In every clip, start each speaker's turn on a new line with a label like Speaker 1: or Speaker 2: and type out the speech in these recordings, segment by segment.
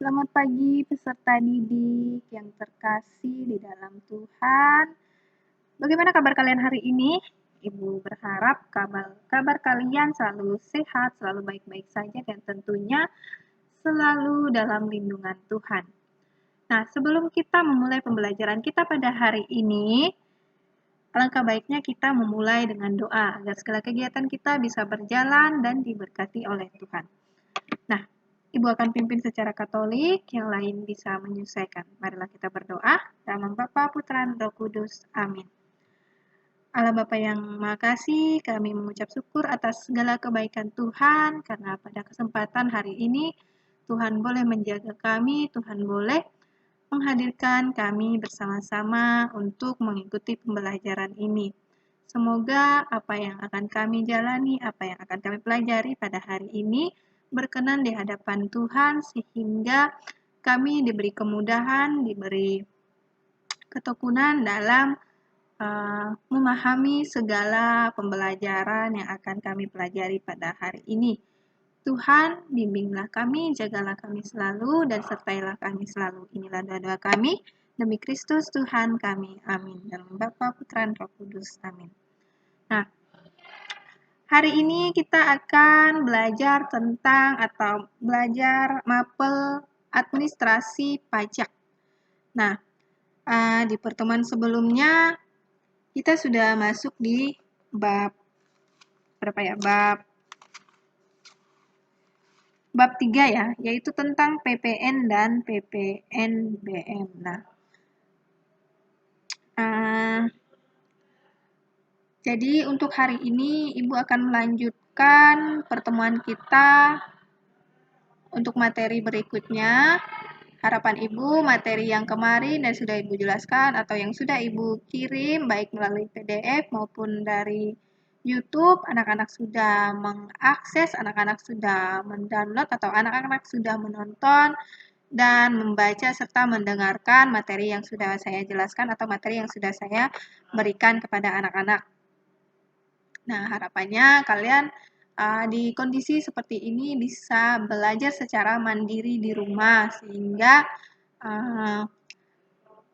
Speaker 1: Selamat pagi peserta didik yang terkasih di dalam Tuhan. Bagaimana kabar kalian hari ini? Ibu berharap kabar kalian selalu sehat, selalu baik-baik saja, dan tentunya selalu dalam lindungan Tuhan. Nah, sebelum kita memulai pembelajaran kita pada hari ini, alangkah baiknya kita memulai dengan doa agar segala kegiatan kita bisa berjalan dan diberkati oleh Tuhan. Nah, Ibu akan pimpin secara Katolik, yang lain bisa menyesuaikan. Marilah kita berdoa. Dalam Bapa, Putra, dan Roh Kudus. Amin. Allah Bapa yang Maha Kasih, kami mengucap syukur atas segala kebaikan Tuhan, karena pada kesempatan hari ini, Tuhan boleh menjaga kami, Tuhan boleh menghadirkan kami bersama-sama untuk mengikuti pembelajaran ini. Semoga apa yang akan kami jalani, apa yang akan kami pelajari pada hari ini, berkenan di hadapan Tuhan, sehingga kami diberi kemudahan, diberi ketekunan dalam memahami segala pembelajaran yang akan kami pelajari pada hari ini. Tuhan, bimbinglah kami, jagalah kami selalu, dan sertailah kami selalu. Inilah doa-doa kami, demi Kristus Tuhan kami. Amin. Dalam Bapa, Putra, dan Roh Kudus. Amin. Nah, hari ini kita akan belajar tentang atau belajar mapel administrasi pajak. Nah, di pertemuan sebelumnya kita sudah masuk di bab berapa ya? Bab 3 ya, yaitu tentang PPN dan PPNBM. Nah, jadi untuk hari ini Ibu akan melanjutkan pertemuan kita untuk materi berikutnya. Harapan Ibu, materi yang kemarin dan sudah Ibu jelaskan atau yang sudah Ibu kirim baik melalui PDF maupun dari YouTube, anak-anak sudah mengakses, anak-anak sudah mendownload atau anak-anak sudah menonton dan membaca serta mendengarkan materi yang sudah saya jelaskan atau materi yang sudah saya berikan kepada anak-anak. Nah, harapannya kalian di kondisi seperti ini bisa belajar secara mandiri di rumah, sehingga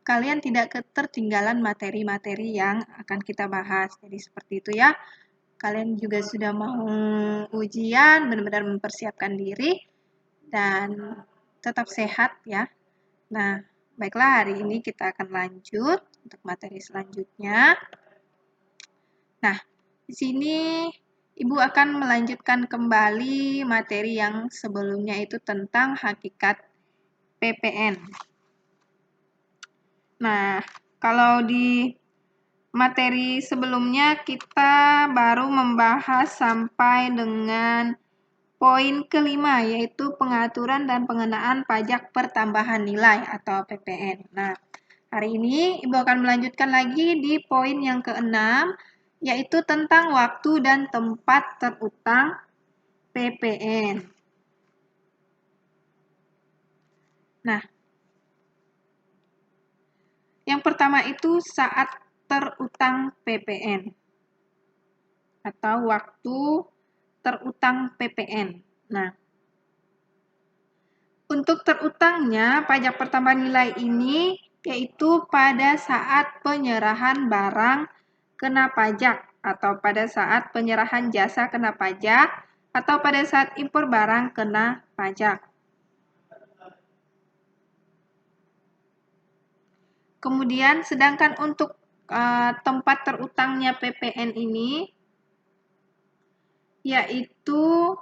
Speaker 1: kalian tidak ketertinggalan materi-materi yang akan kita bahas. Jadi seperti itu ya. Kalian juga sudah mau ujian, benar-benar mempersiapkan diri, dan tetap sehat ya. Nah, baiklah, hari ini kita akan lanjut untuk materi selanjutnya. Nah, di sini Ibu akan melanjutkan kembali materi yang sebelumnya itu tentang hakikat PPN. Nah, kalau di materi sebelumnya kita baru membahas sampai dengan poin kelima, yaitu pengaturan dan pengenaan pajak pertambahan nilai atau PPN. Nah, hari ini Ibu akan melanjutkan lagi di poin yang keenam, yaitu tentang waktu dan tempat terutang PPN. Nah, yang pertama itu saat terutang PPN atau waktu terutang PPN. Nah, untuk terutangnya pajak pertambahan nilai ini yaitu pada saat penyerahan barang kena pajak, atau pada saat penyerahan jasa kena pajak, atau pada saat impor barang kena pajak. Kemudian sedangkan untuk tempat terutangnya PPN ini yaitu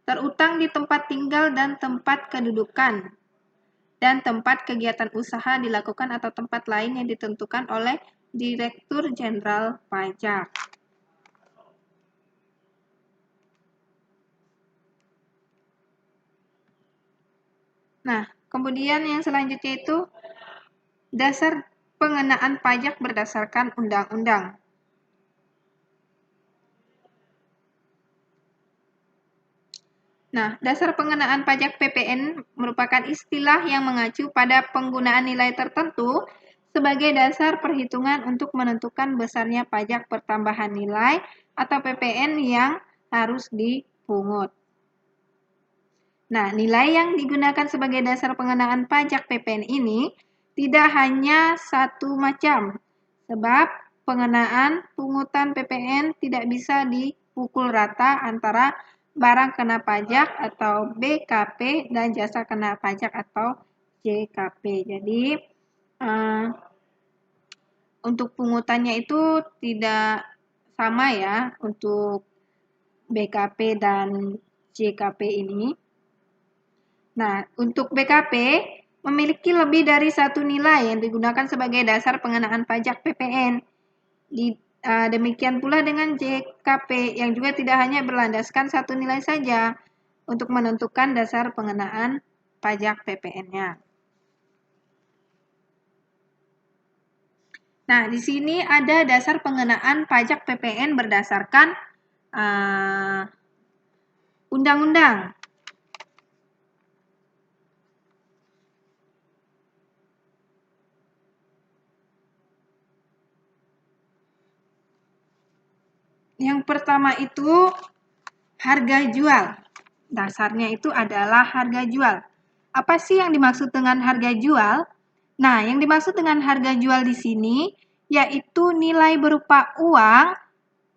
Speaker 1: terutang di tempat tinggal dan tempat kedudukan, dan tempat kegiatan usaha dilakukan atau tempat lain yang ditentukan oleh Direktur Jenderal Pajak. Nah, kemudian yang selanjutnya itu dasar pengenaan pajak berdasarkan undang-undang. Nah, dasar pengenaan pajak PPN merupakan istilah yang mengacu pada penggunaan nilai tertentu sebagai dasar perhitungan untuk menentukan besarnya pajak pertambahan nilai atau PPN yang harus dipungut. Nah, nilai yang digunakan sebagai dasar pengenaan pajak PPN ini tidak hanya satu macam, sebab pengenaan pungutan PPN tidak bisa dipukul rata antara barang kena pajak atau BKP dan jasa kena pajak atau JKP. Jadi, untuk pungutannya itu tidak sama ya untuk BKP dan JKP ini. Nah, untuk BKP memiliki lebih dari satu nilai yang digunakan sebagai dasar pengenaan pajak PPN. Demikian pula dengan JKP yang juga tidak hanya berlandaskan satu nilai saja untuk menentukan dasar pengenaan pajak PPN-nya. Nah, di sini ada dasar pengenaan pajak PPN berdasarkan undang-undang. Yang pertama itu harga jual. Dasarnya itu adalah harga jual. Apa sih yang dimaksud dengan harga jual? Nah, yang dimaksud dengan harga jual di sini yaitu nilai berupa uang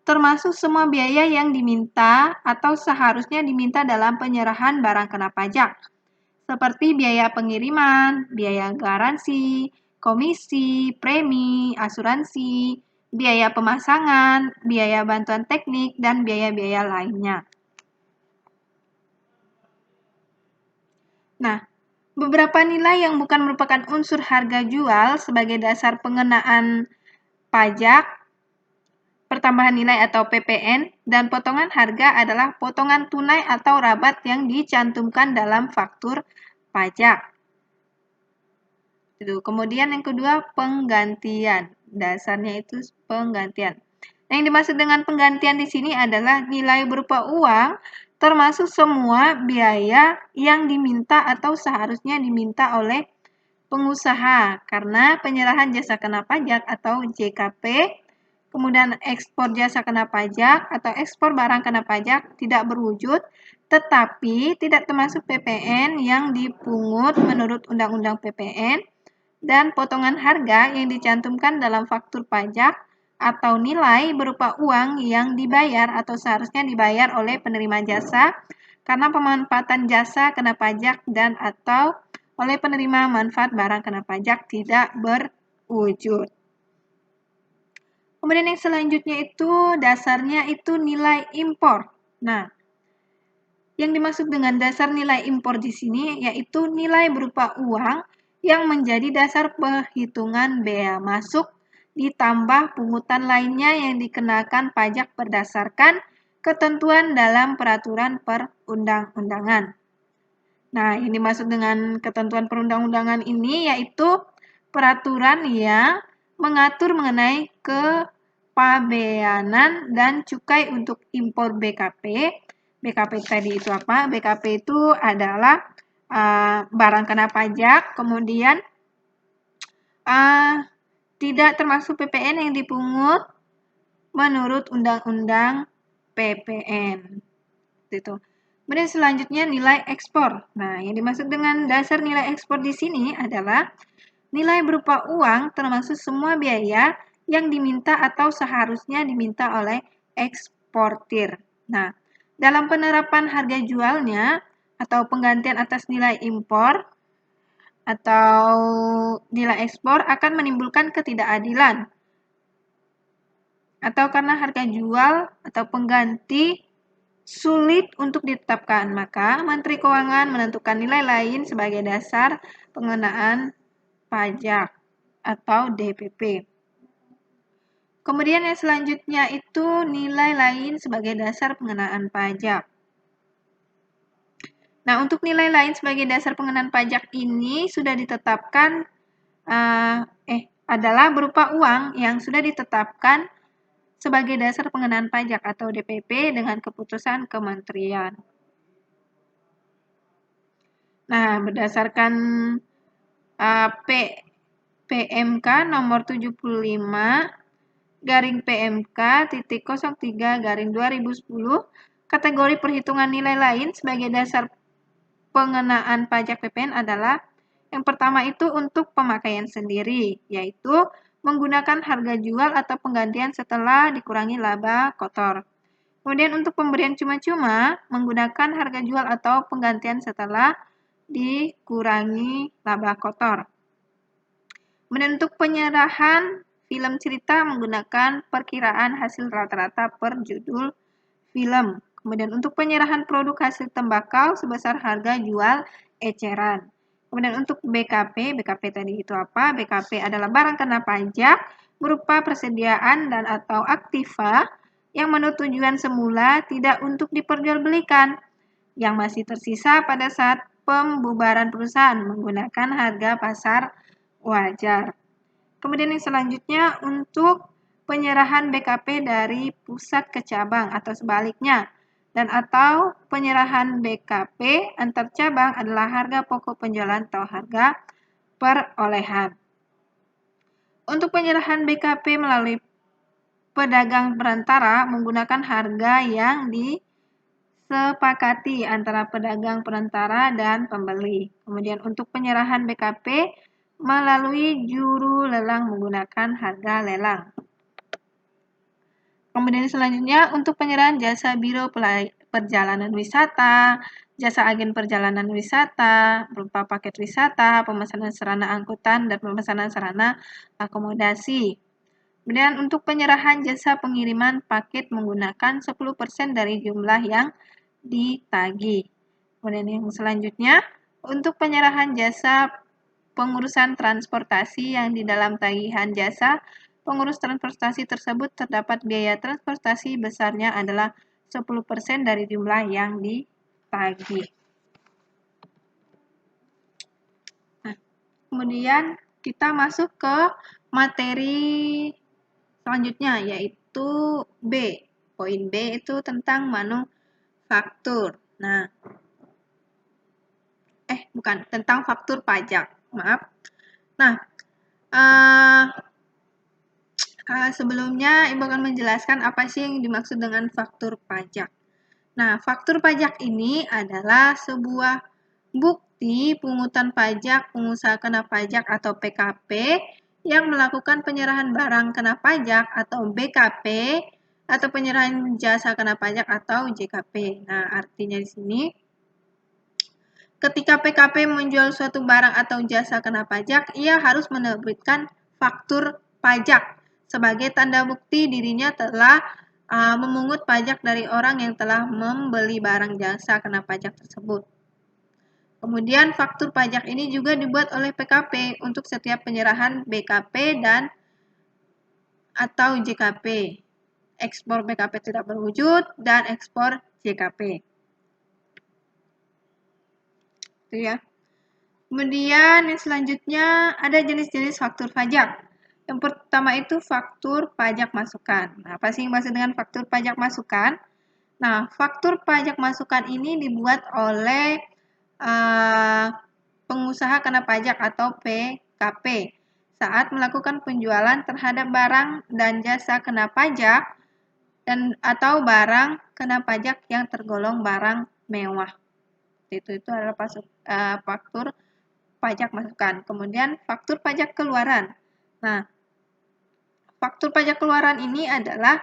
Speaker 1: termasuk semua biaya yang diminta atau seharusnya diminta dalam penyerahan barang kena pajak. Seperti biaya pengiriman, biaya garansi, komisi, premi, asuransi, biaya pemasangan, biaya bantuan teknik, dan biaya-biaya lainnya. Nah, beberapa nilai yang bukan merupakan unsur harga jual sebagai dasar pengenaan pajak, pertambahan nilai atau PPN, dan potongan harga adalah potongan tunai atau rabat yang dicantumkan dalam faktur pajak. Kemudian yang kedua, penggantian. Dasarnya itu penggantian. Yang dimaksud dengan penggantian di sini adalah nilai berupa uang termasuk semua biaya yang diminta atau seharusnya diminta oleh pengusaha karena penyerahan jasa kena pajak atau JKP, kemudian ekspor jasa kena pajak atau ekspor barang kena pajak tidak berwujud, tetapi tidak termasuk PPN yang dipungut menurut Undang-Undang PPN, dan potongan harga yang dicantumkan dalam faktur pajak atau nilai berupa uang yang dibayar atau seharusnya dibayar oleh penerima jasa karena pemanfaatan jasa kena pajak dan atau oleh penerima manfaat barang kena pajak tidak berwujud. Kemudian yang selanjutnya itu dasarnya itu nilai impor. Nah, yang dimaksud dengan dasar nilai impor di sini yaitu nilai berupa uang yang menjadi dasar perhitungan bea masuk ditambah pungutan lainnya yang dikenakan pajak berdasarkan ketentuan dalam peraturan perundang-undangan. Nah, yang dimaksud dengan ketentuan perundang-undangan ini yaitu peraturan yang mengatur mengenai kepabeanan dan cukai untuk impor BKP. BKP tadi itu apa? BKP itu adalah barang kena pajak, kemudian tidak termasuk PPN yang dipungut menurut Undang-Undang PPN. Itu. Kemudian selanjutnya nilai ekspor. Nah, yang dimaksud dengan dasar nilai ekspor di sini adalah nilai berupa uang termasuk semua biaya yang diminta atau seharusnya diminta oleh eksportir. Nah, dalam penerapan harga jualnya atau penggantian atas nilai impor atau nilai ekspor akan menimbulkan ketidakadilan atau karena harga jual atau pengganti sulit untuk ditetapkan, maka Menteri Keuangan menentukan nilai lain sebagai dasar pengenaan pajak atau DPP. Kemudian yang selanjutnya itu nilai lain sebagai dasar pengenaan pajak. Nah, untuk nilai lain sebagai dasar pengenaan pajak ini sudah ditetapkan adalah berupa uang yang sudah ditetapkan sebagai dasar pengenaan pajak atau DPP dengan keputusan kementerian. Nah, berdasarkan PMK nomor 75 garing PMK titik 03 garing 2010 kategori perhitungan nilai lain sebagai dasar pengenaan pajak PPN adalah yang pertama itu untuk pemakaian sendiri, yaitu menggunakan harga jual atau penggantian setelah dikurangi laba kotor. Kemudian untuk pemberian cuma-cuma, menggunakan harga jual atau penggantian setelah dikurangi laba kotor. Kemudian untuk penyerahan film cerita menggunakan perkiraan hasil rata-rata per judul film. Kemudian untuk penyerahan produk hasil tembakau sebesar harga jual eceran. Kemudian untuk BKP, BKP tadi itu apa? BKP adalah barang kena pajak berupa persediaan dan atau aktiva yang menurut tujuan semula tidak untuk diperjualbelikan, yang masih tersisa pada saat pembubaran perusahaan menggunakan harga pasar wajar. Kemudian yang selanjutnya untuk penyerahan BKP dari pusat ke cabang atau sebaliknya, dan atau penyerahan BKP antar cabang adalah harga pokok penjualan atau harga perolehan. Untuk penyerahan BKP melalui pedagang perantara menggunakan harga yang disepakati antara pedagang perantara dan pembeli. Kemudian untuk penyerahan BKP melalui juru lelang menggunakan harga lelang. Kemudian selanjutnya untuk penyerahan jasa biro perjalanan wisata, jasa agen perjalanan wisata, berupa paket wisata, pemesanan sarana angkutan, dan pemesanan sarana akomodasi. Kemudian untuk penyerahan jasa pengiriman paket menggunakan 10% dari jumlah yang ditagih. Kemudian yang selanjutnya untuk penyerahan jasa pengurusan transportasi yang di dalam tagihan jasa pengurus transportasi tersebut terdapat biaya transportasi besarnya adalah 10% dari jumlah yang ditagih. Nah, kemudian kita masuk ke materi selanjutnya yaitu B. Poin B itu tentang manufaktur. Nah, bukan, tentang faktur pajak. Maaf. Nah, sebelumnya Ibu akan menjelaskan apa sih yang dimaksud dengan faktur pajak. Nah, faktur pajak ini adalah sebuah bukti pungutan pajak pengusaha kena pajak atau PKP yang melakukan penyerahan barang kena pajak atau BKP atau penyerahan jasa kena pajak atau JKP. Nah, artinya di sini ketika PKP menjual suatu barang atau jasa kena pajak, ia harus menerbitkan faktur pajak sebagai tanda bukti dirinya telah memungut pajak dari orang yang telah membeli barang jasa kena pajak tersebut. Kemudian faktur pajak ini juga dibuat oleh PKP untuk setiap penyerahan BKP dan atau JKP. Ekspor BKP tidak berwujud dan ekspor JKP. Itu ya. Kemudian yang selanjutnya ada jenis-jenis faktur pajak. Yang pertama itu faktur pajak masukan. Nah, apa sih yang maksud dengan faktur pajak masukan? Nah, faktur pajak masukan ini dibuat oleh pengusaha kena pajak atau PKP saat melakukan penjualan terhadap barang dan jasa kena pajak dan atau barang kena pajak yang tergolong barang mewah. Itu adalah faktur pajak masukan. Kemudian faktur pajak keluaran. Nah, faktur pajak keluaran ini adalah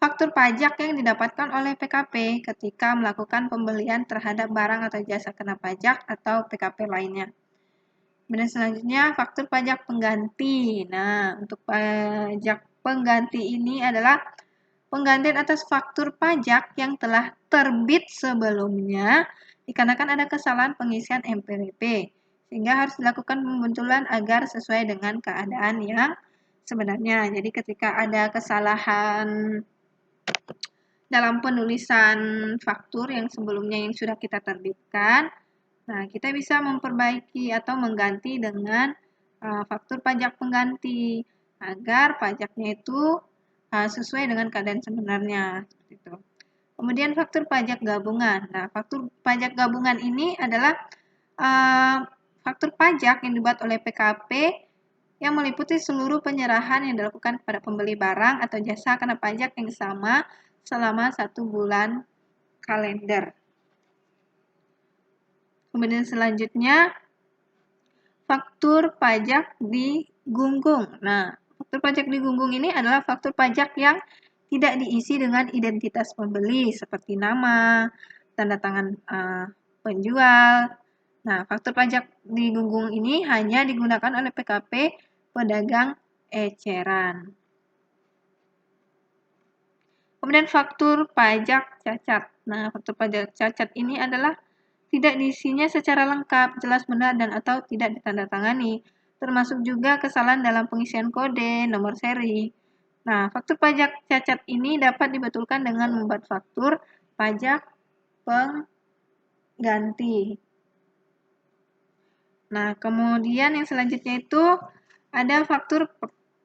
Speaker 1: faktur pajak yang didapatkan oleh PKP ketika melakukan pembelian terhadap barang atau jasa kena pajak atau PKP lainnya. Kemudian selanjutnya faktur pajak pengganti. Nah, untuk pajak pengganti ini adalah penggantian atas faktur pajak yang telah terbit sebelumnya dikarenakan ada kesalahan pengisian MPWP. Sehingga harus dilakukan pembentulan agar sesuai dengan keadaan yang sebenarnya. Jadi ketika ada kesalahan dalam penulisan faktur yang sebelumnya yang sudah kita terbitkan, nah kita bisa memperbaiki atau mengganti dengan faktur pajak pengganti agar pajaknya itu sesuai dengan keadaan sebenarnya. Seperti itu. Kemudian faktur pajak gabungan. Nah, faktur pajak gabungan ini adalah faktur pajak yang dibuat oleh PKP yang meliputi seluruh penyerahan yang dilakukan kepada pembeli barang atau jasa kena pajak yang sama selama 1 bulan kalender. Kemudian selanjutnya, faktur pajak digunggung. Nah, faktur pajak digunggung ini adalah faktur pajak yang tidak diisi dengan identitas pembeli seperti nama, tanda tangan penjual. Nah, faktur pajak digunggung ini hanya digunakan oleh PKP pedagang eceran. Kemudian faktur pajak cacat. Nah, faktur pajak cacat ini adalah tidak diisinya secara lengkap, jelas benar dan atau tidak ditandatangani, termasuk juga kesalahan dalam pengisian kode, nomor seri. Nah, faktur pajak cacat ini dapat dibetulkan dengan membuat faktur pajak pengganti. Nah, kemudian yang selanjutnya itu ada faktur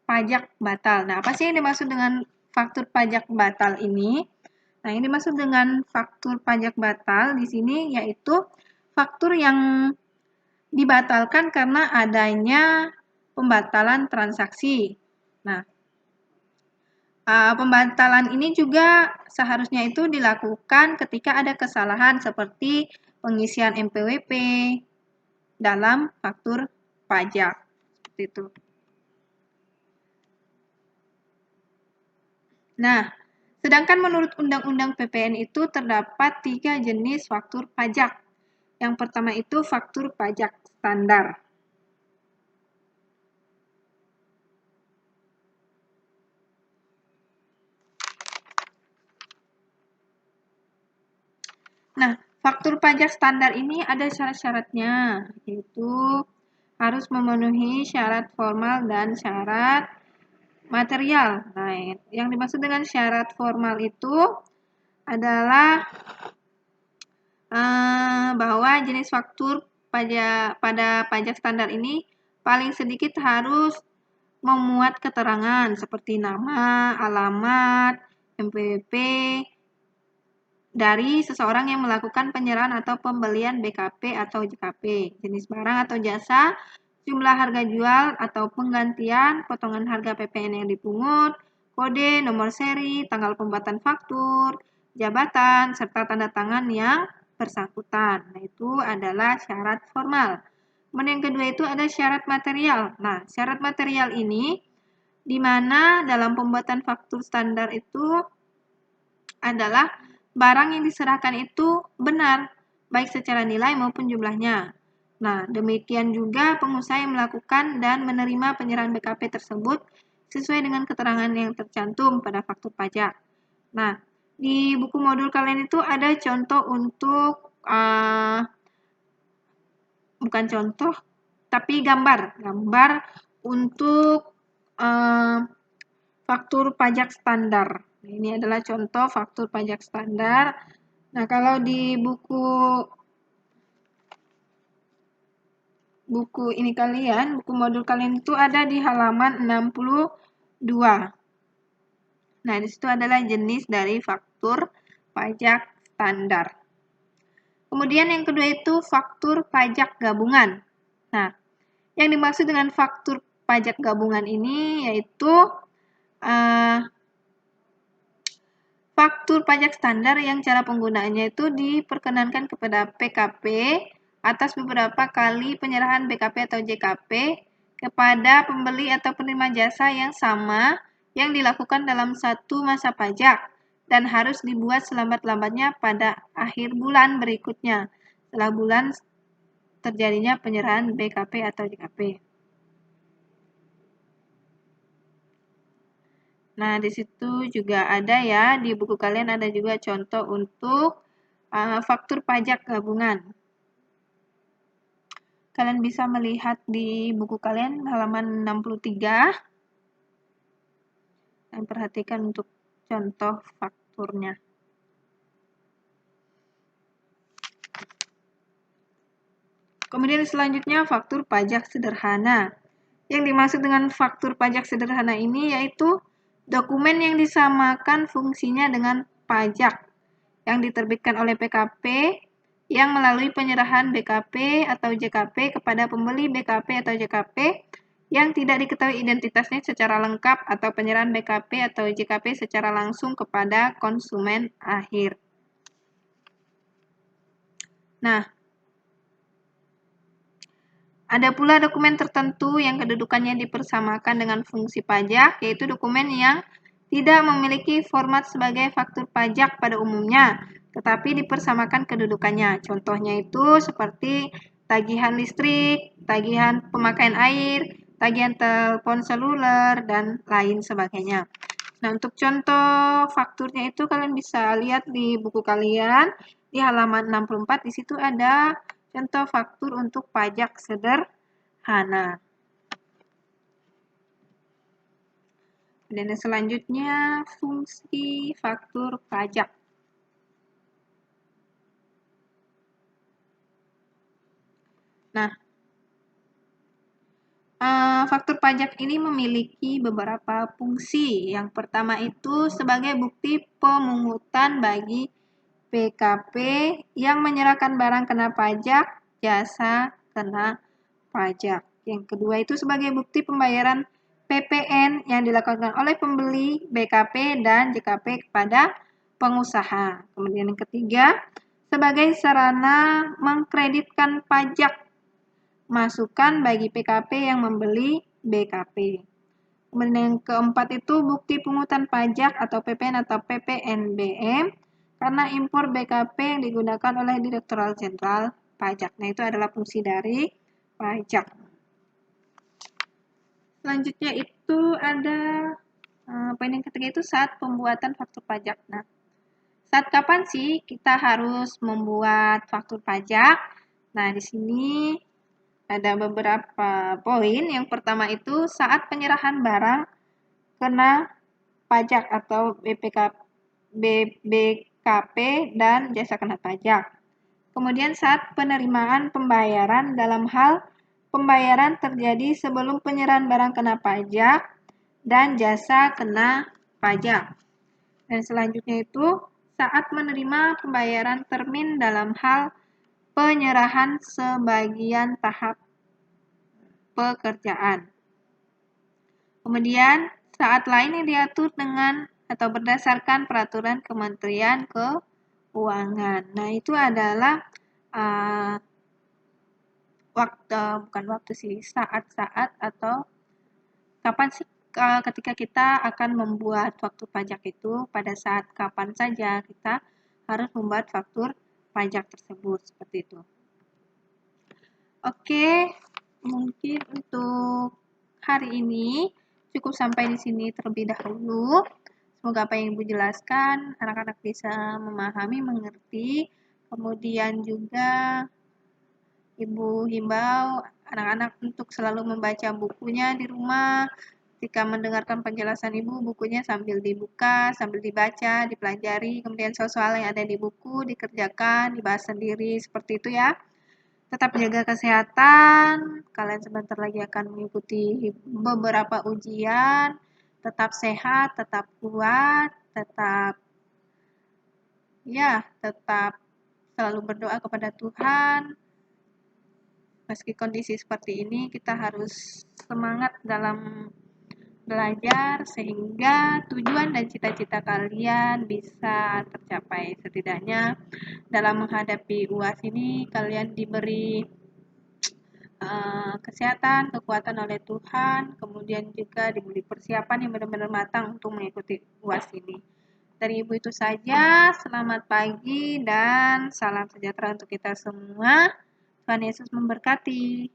Speaker 1: pajak batal. Nah, apa sih yang dimaksud dengan faktur pajak batal ini? Nah, yang dimaksud dengan faktur pajak batal di sini yaitu faktur yang dibatalkan karena adanya pembatalan transaksi. Nah, pembatalan ini juga seharusnya itu dilakukan ketika ada kesalahan seperti pengisian NPWP dalam faktur pajak. Seperti itu. Nah, sedangkan menurut Undang-Undang PPN itu terdapat 3 jenis faktur pajak. Yang pertama itu faktur pajak standar. Nah, faktur pajak standar ini ada syarat-syaratnya, yaitu harus memenuhi syarat formal dan syarat material. Nah, yang dimaksud dengan syarat formal itu adalah bahwa jenis faktur pada pajak standar ini paling sedikit harus memuat keterangan seperti nama, alamat, NPWP dari seseorang yang melakukan penyerahan atau pembelian BKP atau JKP, jenis barang atau jasa, jumlah harga jual atau penggantian, potongan harga PPN yang dipungut, kode, nomor seri, tanggal pembuatan faktur, jabatan, serta tanda tangan yang bersangkutan. Nah, itu adalah syarat formal. Kemudian yang kedua itu ada syarat material. Nah, syarat material ini di mana dalam pembuatan faktur standar itu adalah barang yang diserahkan itu benar, baik secara nilai maupun jumlahnya. Nah, demikian juga pengusaha yang melakukan dan menerima penyerahan BKP tersebut sesuai dengan keterangan yang tercantum pada faktur pajak. Nah, di buku modul kalian itu ada contoh untuk, bukan contoh, tapi gambar untuk faktur pajak standar. Ini adalah contoh faktur pajak standar. Nah, kalau di buku ini kalian, buku modul kalian itu ada di halaman 62. Nah, di situ adalah jenis dari faktur pajak standar. Kemudian yang kedua itu faktur pajak gabungan. Nah, yang dimaksud dengan faktur pajak gabungan ini yaitu faktur pajak standar yang cara penggunaannya itu diperkenankan kepada PKP atas beberapa kali penyerahan BKP atau JKP kepada pembeli atau penerima jasa yang sama yang dilakukan dalam satu masa pajak dan harus dibuat selambat-lambatnya pada akhir bulan berikutnya setelah bulan terjadinya penyerahan BKP atau JKP. Nah, di situ juga ada ya, di buku kalian ada juga contoh untuk faktur pajak gabungan. Kalian bisa melihat di buku kalian halaman 63 dan perhatikan untuk contoh fakturnya. Kemudian selanjutnya faktur pajak sederhana. Yang dimaksud dengan faktur pajak sederhana ini yaitu dokumen yang disamakan fungsinya dengan pajak yang diterbitkan oleh PKP yang melalui penyerahan BKP atau JKP kepada pembeli BKP atau JKP yang tidak diketahui identitasnya secara lengkap atau penyerahan BKP atau JKP secara langsung kepada konsumen akhir. Nah, Ada pula dokumen tertentu yang kedudukannya dipersamakan dengan fungsi pajak, yaitu dokumen yang tidak memiliki format sebagai faktur pajak pada umumnya, tetapi dipersamakan kedudukannya. Contohnya itu seperti tagihan listrik, tagihan pemakaian air, tagihan telepon seluler, dan lain sebagainya. Nah, untuk contoh fakturnya itu kalian bisa lihat di buku kalian, di halaman 64, di situ ada contoh faktur untuk pajak sederhana. Dan selanjutnya fungsi faktur pajak. Nah, faktur pajak ini memiliki beberapa fungsi. Yang pertama itu sebagai bukti pemungutan bagi PKP yang menyerahkan barang kena pajak, jasa kena pajak. Yang kedua itu sebagai bukti pembayaran PPN yang dilakukan oleh pembeli, BKP, dan JKP kepada pengusaha. Kemudian yang ketiga, sebagai sarana mengkreditkan pajak masukan bagi PKP yang membeli BKP. Kemudian yang keempat itu bukti pungutan pajak atau PPN atau PPNBM karena impor BKP yang digunakan oleh Direktorat Jenderal Pajak. Nah, itu adalah fungsi dari pajak. Selanjutnya itu ada poin yang ketiga itu saat pembuatan faktur pajak. Nah, saat kapan sih kita harus membuat faktur pajak? Nah, di sini ada beberapa poin. Yang pertama itu saat penyerahan barang kena pajak atau BPKP dan jasa kena pajak. Kemudian saat penerimaan pembayaran dalam hal pembayaran terjadi sebelum penyerahan barang kena pajak dan jasa kena pajak. Dan selanjutnya itu saat menerima pembayaran termin dalam hal penyerahan sebagian tahap pekerjaan. Kemudian saat lain yang diatur dengan atau berdasarkan peraturan Kementerian Keuangan. Nah, itu adalah saat-saat atau kapan sih ketika kita akan membuat faktur pajak itu, pada saat kapan saja kita harus membuat faktur pajak tersebut, seperti itu. Oke, mungkin untuk hari ini cukup sampai di sini terlebih dahulu. Semoga apa yang Ibu jelaskan anak-anak bisa memahami, mengerti. Kemudian juga Ibu himbau anak-anak untuk selalu membaca bukunya di rumah. Ketika mendengarkan penjelasan Ibu, bukunya sambil dibuka, sambil dibaca, dipelajari. Kemudian soal-soal yang ada di buku dikerjakan, dibahas sendiri, seperti itu ya. Tetap jaga kesehatan, kalian sebentar lagi akan mengikuti beberapa ujian. Tetap sehat, tetap kuat, tetap selalu berdoa kepada Tuhan. Meski kondisi seperti ini, kita harus semangat dalam belajar sehingga tujuan dan cita-cita kalian bisa tercapai. Setidaknya dalam menghadapi UAS ini kalian diberi kesehatan, kekuatan oleh Tuhan, kemudian juga diberi persiapan yang benar-benar matang untuk mengikuti UAS ini. Dari Ibu itu saja, selamat pagi dan salam sejahtera untuk kita semua. Tuhan Yesus memberkati.